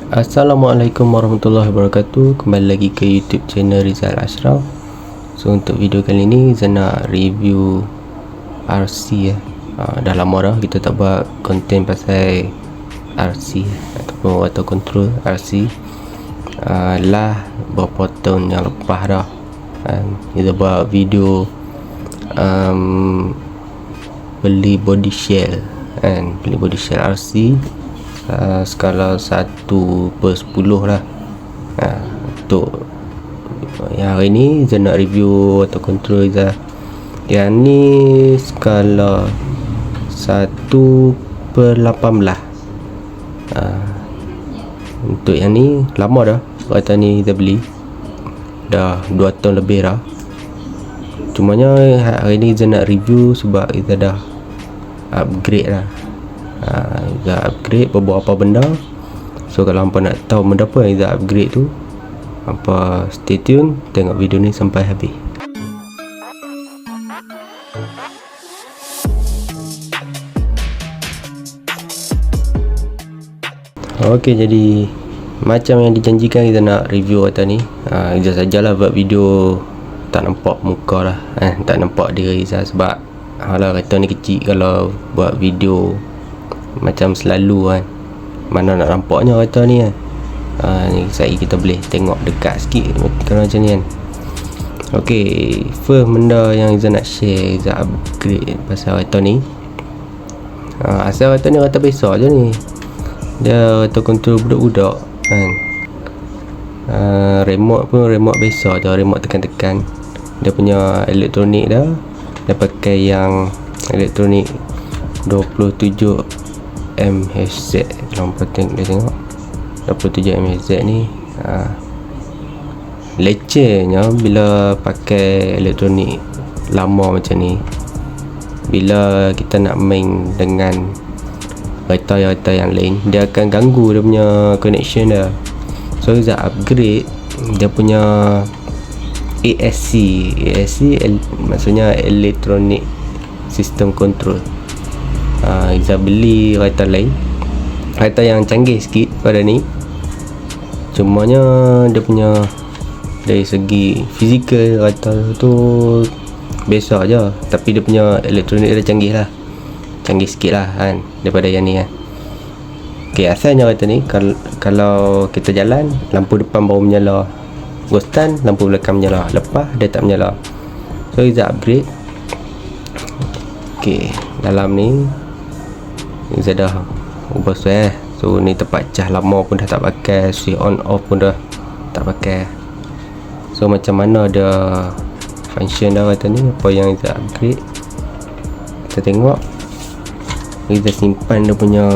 Assalamualaikum warahmatullahi wabarakatuh. Kembali lagi ke YouTube channel Rizal Ashraf. So untuk video kali ni saya nak review RC ya. Dah lama dah kita tak buat konten pasal RC ataupun water control RC. Lah beberapa tahun yang lepas dah kita buat video beli body shell beli body shell RC skala 1/10 lah. Untuk yang hari ni saya nak review water control Rizal. Yang ni skala 1/18. Untuk yang ni lama dah kata ni kita beli, dah 2 tahun lebih dah. Cumanya hari ni saya nak review sebab kita dah upgrade lah. Kita upgrade beberapa benda. So kalau hampa nak tahu benda apa yang kita upgrade tu, hampa stay tune tengok video ni sampai habis. Okey, jadi macam yang dijanjikan kita nak review kata ni. Kita sajalah buat video tak nampak muka lah, tak nampak diri Rizal sebab halah kata ni kecil. Kalau buat video macam selalu kan, mana nak nampaknya kata ni kan. Ni saya kita boleh tengok dekat sikit kalau macam ni kan. Okey, first benda yang Izzah nak share, Izzah upgrade pasal kereta ni. Asal kereta ni kereta biasa je ni, dia kereta control budak-budak kan. Remote pun remote biasa je, remote tekan-tekan. Dia punya elektronik dah, dia pakai yang elektronik 27 mHz. Nampak dia tengok 27 mHz ni lecehnya bila pakai elektronik lama macam ni. Bila kita nak main dengan kereta yang lain, dia akan ganggu dia punya connection dia. So kita upgrade dia punya ASC maksudnya electronic system control. Kita beli kereta lain, kereta yang canggih sikit pada ni. Cumanya dia punya dari segi fizikal kereta tu biasa aja, tapi dia punya elektronik dia canggih lah, canggih sikit lah kan daripada yang ni kan. Okay, asalnya kereta ni kalau kita jalan, lampu depan baru menyala, ghostan lampu belakang menyala, lepas dia tak menyala. So kita upgrade. Okay, dalam ni kita dah ubah switch. So ni tempat cas lama pun dah tak pakai, switch on off pun dah tak pakai. So macam mana ada function dah kata ni, apa yang kita upgrade. Kita tengok, kita simpan dia punya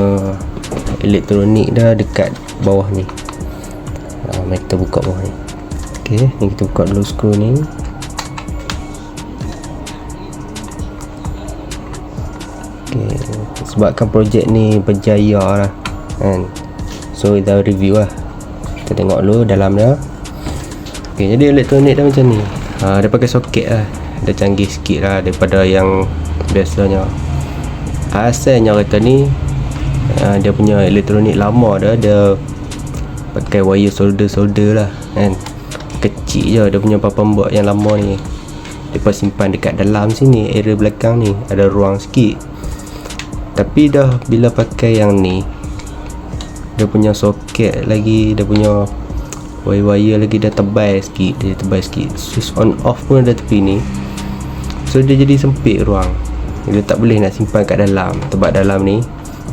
elektronik dah dekat bawah ni. Mari kita buka bawah ni. Okay, ni kita buka dulu skru ni. Okay, sebabkan projek ni berjaya lah kan, so kita review lah. Kita tengok dulu dalam dia. Okay, jadi elektronik dia macam ni. Dia pakai soket lah, dia canggih sikit lah daripada yang biasanya. Asalnya kereta ni dia punya elektronik lama dia pakai wire solder lah kan. Kecil je dia punya papan buat yang lama ni. Dia simpan dekat dalam sini, area belakang ni ada ruang sikit. Tapi dah bila pakai yang ni, dia punya soket lagi, dia punya wire lagi dah tebal sikit, switch on off pun ada tepi ni. So dia jadi sempit ruang, dia tak boleh nak simpan kat dalam. Sebab dalam ni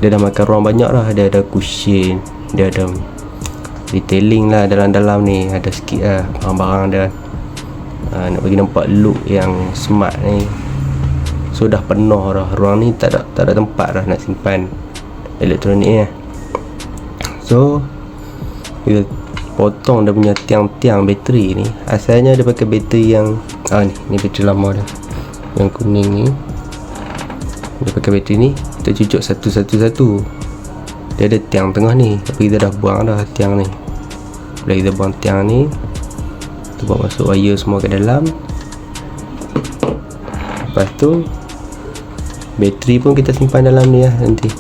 dia dah makan ruang banyak lah. Dia ada cushion, dia ada detailing lah dalam ni, ada sikit lah barang-barang dia. Nak bagi nampak look yang smart ni. So dah penuh dah ruang ni, tak ada tempat dah nak simpan elektronik ni. So kita potong dia punya tiang-tiang bateri ni. Asalnya dia pakai bateri yang ni bateri lama dia, yang kuning ni. Dia pakai bateri ni, kita cucuk satu. Dia ada tiang tengah ni, tapi kita dah buang dah tiang ni. Bila kita buang tiang ni, kita buat masuk wire semua ke dalam. Lepas tu bateri pun kita simpan dalam ni lah nanti.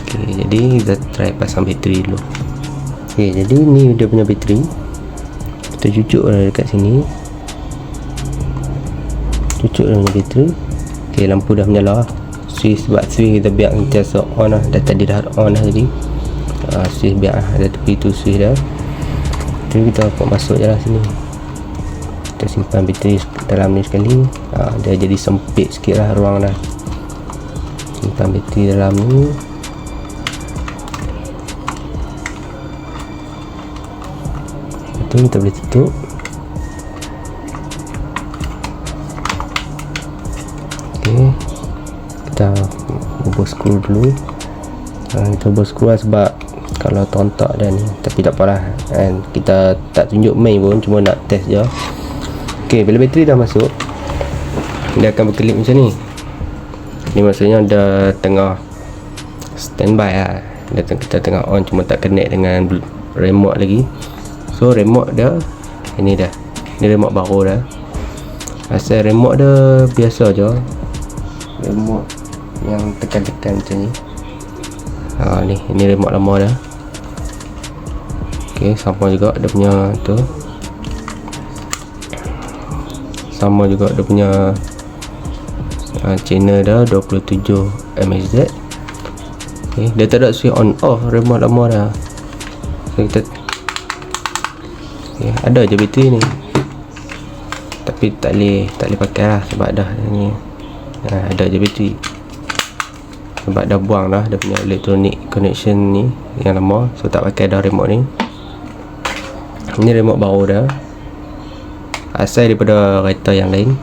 Okay, jadi Jadi kita try pasang bateri dulu. Okay, jadi ni dia punya bateri. Kita cucuk dekat sini. Cucuk dia punya bateri. Okay, lampu dah menyala. Switch, sebab switch kita biar sentiasa on lah. Dah tadi dah on lah tadi. Switch biar ada tepi tu switch dah. Jadi kita pop masuk je lah sini. Kita simpan bateri dalam ni sekali. Dia jadi sempit sikit lah ruang dah. Simpan bateri dalam ni. Lepas tu kita boleh tutup. Ok, kita ubah skru dulu. Kita ubah skru lah sebab kalau tontak dah ni, tapi tak apalah kan, kita tak tunjuk main pun, cuma nak test je. Ok, bila bateri dah masuk, dia akan berkelip macam ni. Ni maksudnya dah tengah standby lah. Kita tengah on, cuma tak connect dengan remote lagi. So remote dah, ini dah, ni remote baru dah. Asal remote dah biasa je, remote yang tekan-tekan macam ni. Ni remote lama dah. Ok, sama juga dia punya tu, sama juga dia punya channel dah 27 mHz. Ok, dia tak ada switch on off remote lama dah. So kita ada je bateri ni, tapi tak boleh pakai lah sebab dah ni ada je bateri, sebab dah buang dah dia punya electronic connection ni yang lama. So tak pakai dah remote ni. Ni remote baru dah, asal daripada kereta yang lain,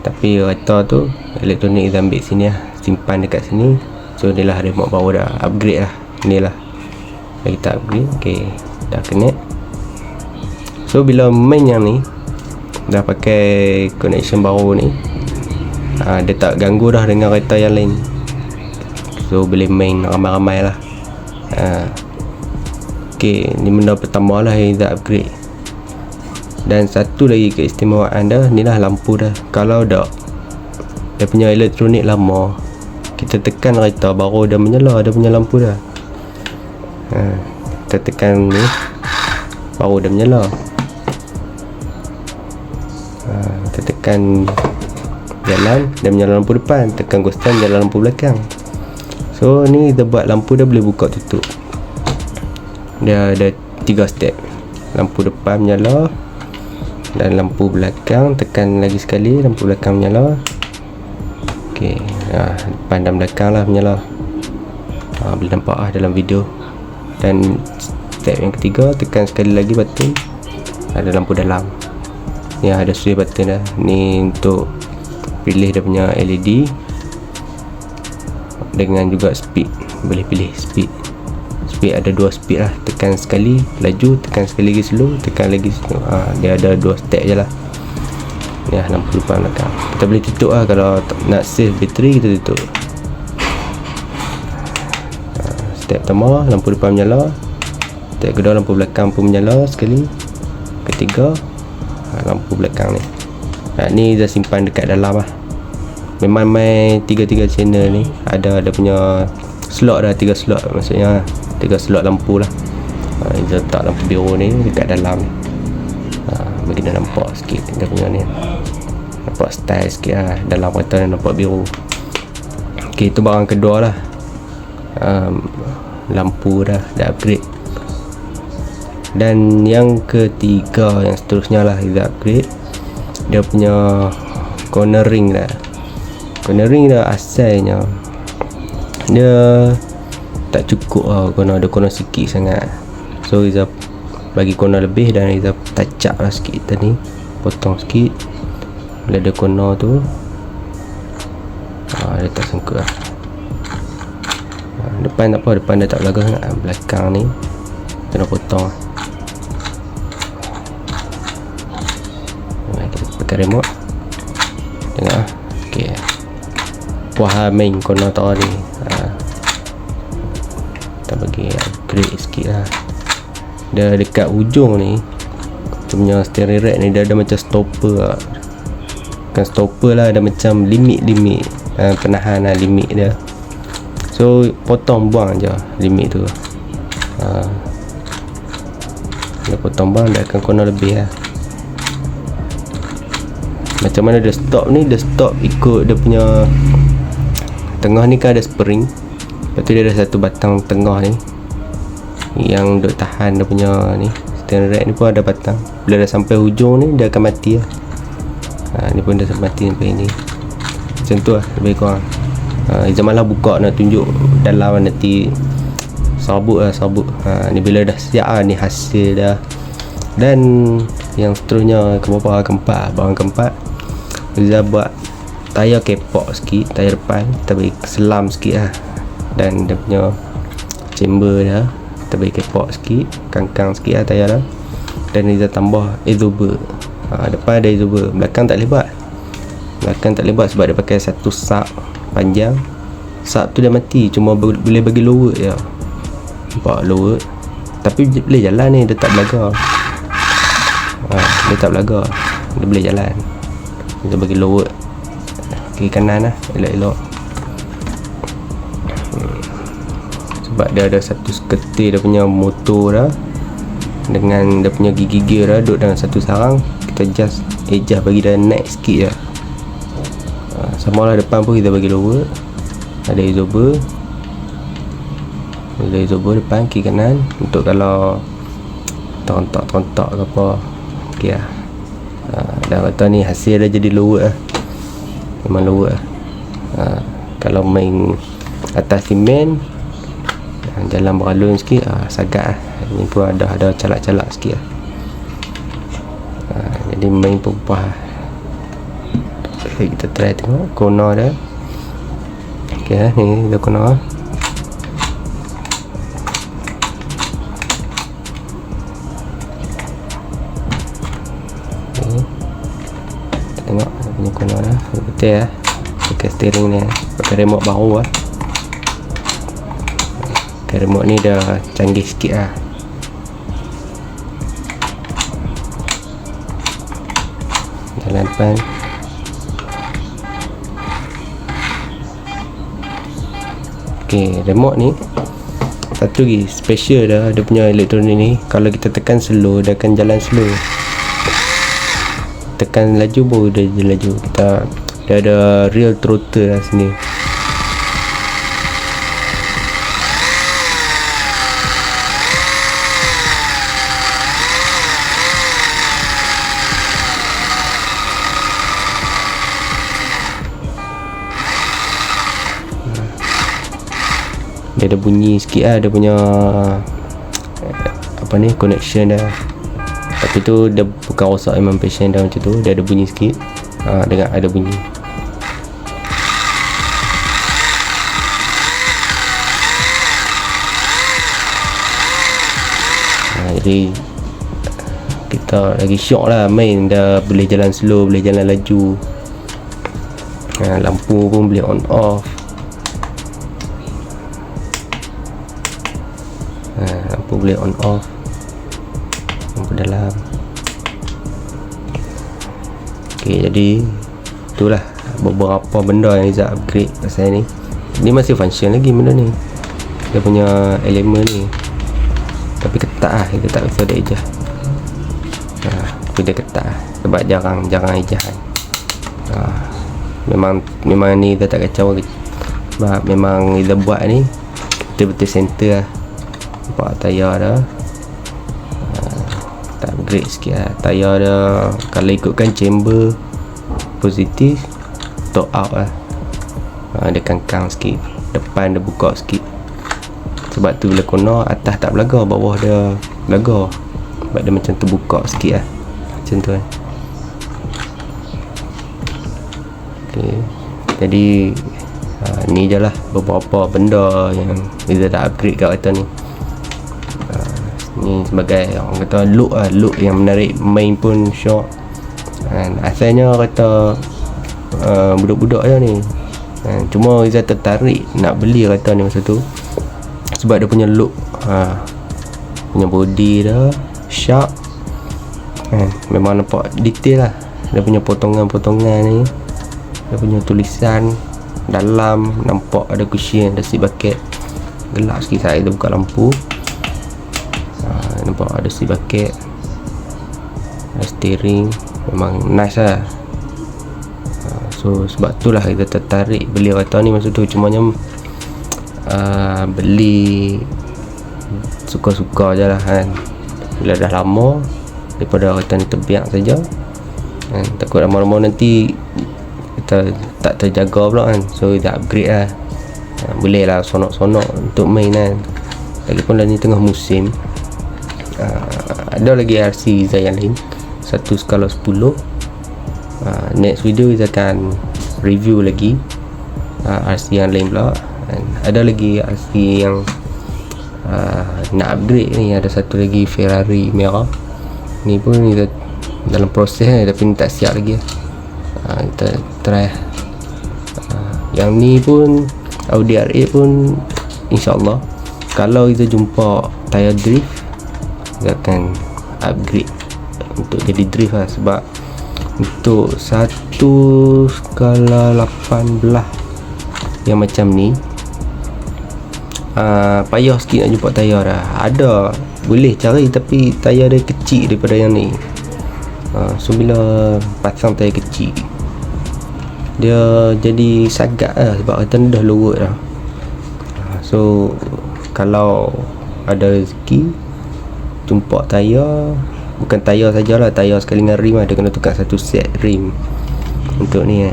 tapi kereta tu elektronik kita ambil sini lah, simpan dekat sini. So ni lah remote baru dah, upgrade lah. Ni lah kita upgrade. Ok, dah connect. So bila main yang ni, dah pakai connection baru ni, dia tak ganggu dah dengan kereta yang lain. So boleh main ramai-ramai lah. Ok, ni benda pertama lah yang kita upgrade. Dan satu lagi keistimewaan dah, ni lah lampu dah. Kalau dah dia punya elektronik lama, kita tekan kereta baru dah menyala dia punya lampu dah. Kita tekan ni baru dah menyala. Kita tekan jalan, dia menyala lampu depan. Tekan ghostan, jalan lampu belakang. So ni kita buat lampu dah boleh buka tutup. Dia ada 3 step. Lampu depan menyala, dan lampu belakang tekan lagi sekali, lampu belakang menyala. Ok, depan dan belakang lah menyala. Boleh nampak lah dalam video. Dan step yang ketiga, tekan sekali lagi button, ada lampu dalam. Ni ada switch button dah. Ni untuk pilih dia punya LED, dengan juga speed. Boleh pilih speed. Speed ada 2 speed lah. Tekan sekali laju, tekan sekali lagi slow, tekan lagi slow. Dia ada 2 step je lah. Ni lah lampu depan belakang. Kita boleh tutup lah kalau nak save bateri, kita tutup. Step pertama, lampu depan menyala. Step kedua, lampu belakang pun menyala sekali. Ketiga, lampu belakang ni. Ni dah simpan dekat dalam lah. Memang main 3 channel ni. Ada punya slot dah, 3 slot, maksudnya 3 slot lampu lah. Kita letak lampu biru ni dekat dalam ni. Bagi dia nampak sikit dia punya ni, nampak style sikit lah. Dalam kereta ni nampak biru. Ok, itu barang kedua lah. Lampu dah upgrade. Dan yang ketiga, yang seterusnya lah kita upgrade, dia punya cornering dah. Cornering dah asalnya dia tak cukup lah, corner ada corner sikit sangat. So kita bagi corner lebih, dan kita touch up lah sikit tadi, potong sikit. Bila ada corner tu, dia tak sangkut lah. Depan tak apa, depan dia tak belaga sangat. Belakang ni kena potong. Kita pakai remote, tengok lah. Ok, puas main corner tau ni. Kita bagi upgrade sikit lah. Dia dekat ujung ni, dia punya steering rack ni, dia ada macam stopper lah. Bukan stopper lah, ada macam limit penahan lah, limit dia. So potong buang je limit tu. Dia potong buang dia akan kena lebih lah. Macam mana dia stop ni, dia stop ikut dia punya tengah ni kan ada spring. Lepas tu dia ada satu batang tengah ni yang duk tahan dia punya ni. Steering rack ni pun ada batang. Bila dah sampai hujung ni dia akan mati lah. Ni pun dah mati sampai ni. Macam tu lah lebih kurang. Izam malah buka nak tunjuk dalam nanti sabut lah, sabut. Ni bila dah siap lah, ni hasil dah. Dan yang seterusnya keempat, barang keempat, Iza buat tayar kepok sikit, tayar depan kita bagi selam sikit lah. Dan dia punya chamber dah kita bagi kepok sikit, kangkang sikit lah tayar dah. Dan Iza tambah exober. Depan ada exober, belakang tak lebat. Belakang tak lebat sebab dia pakai satu sub panjang. Sub tu dia mati, cuma boleh bagi lower je. Nampak lower, tapi boleh jalan ni, dia tak belagar. Dia tak belagar, dia boleh jalan. Kita bagi lower kiri kanan lah, elok-elok. Sebab dia ada satu seketir dia punya motor dah, dengan dia punya gigi gear dah duduk dalam satu sarang. Kita just adjust bagi dia naik sikit je. Sama lah depan pun kita bagi lower. Ada exober, ada exober depan kiri kanan untuk kalau terontak ke apa. Okey lah. Dah kata ni hasil dah jadi lower lah. Memang lower lah. Kalau main atas simen, jalan beralun sikit, sagak lah. Ni pun ada calak-calak sikit lah. Jadi main pupah. Okay, kita try tengok corner dia. Ok lah, ni dah corner lah. Tengok dia punya corner dah betul lah. Pakai steering ni, pakai remote baru lah. Pakai remote ni dah canggih sikit lah. Jalan depan. Ok, remote ni satu lagi special dah dia punya elektronik ni. Kalau kita tekan slow, dia akan jalan slow. Tekan laju baru dia laju. Dia ada real throttle lah sini. Dia ada bunyi sikit lah, dia punya apa ni, connection dah. Tapi tu dia bukan rosak, memang passion dah macam tu. Dia ada bunyi sikit. Dengar ada bunyi. Jadi kita lagi syok lah main. Dah boleh jalan slow, boleh jalan laju. Lampu pun boleh on off. Lampu boleh on off, lampu dalam. Ok, jadi itulah beberapa benda yang Izzat upgrade pasal ni. Ni masih function lagi benda ni, dia punya elemen ni, tapi ketat lah. Kita tak bisa dia adjust. Tapi dia ketat lah, sebab jarang adjust kan. Memang ni dia tak kacau lagi. Sebab memang kita buat ni betul-betul center lah. Nampak tayar dah tak upgrade sikit lah. Tayar dah kalau ikutkan chamber positif, top out lah. Dia kangkang sikit, depan dia buka sikit. Sebab tu bila corner atas tak belagar, bawah dia belagar. Sebab dia macam terbuka sikit lah, macam tu kan. Okay, jadi ni je lah beberapa benda yang kita dah upgrade kat kereta ni. Ni sebagai orang kata look lah, look yang menarik. Main pun syok. Asalnya kata budak-budak je ni. Cuma Izzat tertarik nak beli kereta ni masa tu sebab dia punya look, punya body dah sharp. Memang nampak detail lah. Dia punya potongan-potongan ni, dia punya tulisan dalam nampak ada cushion, ada seat bucket. Gelap sikit saat kita buka lampu. Nampak ada seat bucket, ada steering. Memang nice lah. So sebab tu lah kita tertarik beli Avatar ni masa tu. Cumanya beli suka-suka je lah kan. Bila dah lama daripada Avatar ni terbiak saja kan. Takut lama-lama nanti kita tak terjaga pula kan. So kita upgrade lah. Boleh lah sonok-sonok untuk main kan. Lagipun dah ni tengah musim. Ada lagi RC design yang lain, 1 skala 10. Next video kita akan review lagi RC yang lain pula. Dan ada lagi RC yang nak upgrade ni. Ada satu lagi Ferrari merah. Ni pun kita dalam proses tapi ni tak siap lagi. Kita try. Yang ni pun Audi R8 pun InsyaAllah kalau kita jumpa tayar drift, kita akan upgrade untuk jadi drift lah. Sebab untuk 1 skala 18 yang macam ni payah sikit nak jumpa tayar dah. Ada boleh cari tapi tayar dia kecil daripada yang ni. So bila pasang tayar kecil, dia jadi sagak lah sebab kata dah lower dah. So kalau ada rezeki jumpa tayar, bukan tayar sajalah, tayar sekali dengan rim, ada kena tukar satu set rim untuk ni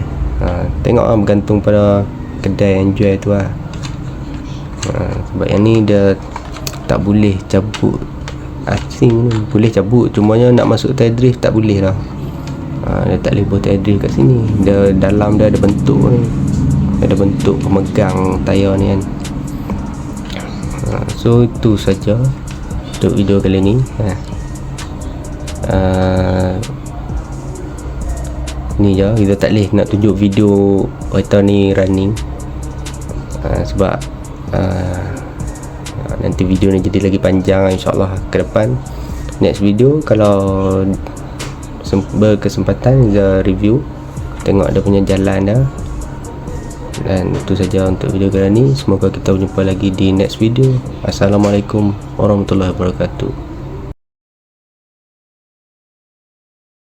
tengok lah, bergantung pada kedai yang jual tu lah. Sebab yang ni dia tak boleh cabut asing ni. Boleh cabut, cumanya nak masuk tayar drift tak boleh lah. Dia tak boleh buat tayar drift kat sini. Dia dalam dia ada bentuk ni, ada bentuk pemegang tayar ni kan. So itu saja untuk video kali ni. Ni je, kita tak boleh nak tunjuk video Avatar ni running sebab nanti video ni jadi lagi panjang. InsyaAllah ke depan next video kalau berkesempatan kita review, tengok dia punya jalan dah. Dan itu saja untuk video kali ni. Semoga kita berjumpa lagi di next video. Assalamualaikum warahmatullahi wabarakatuh.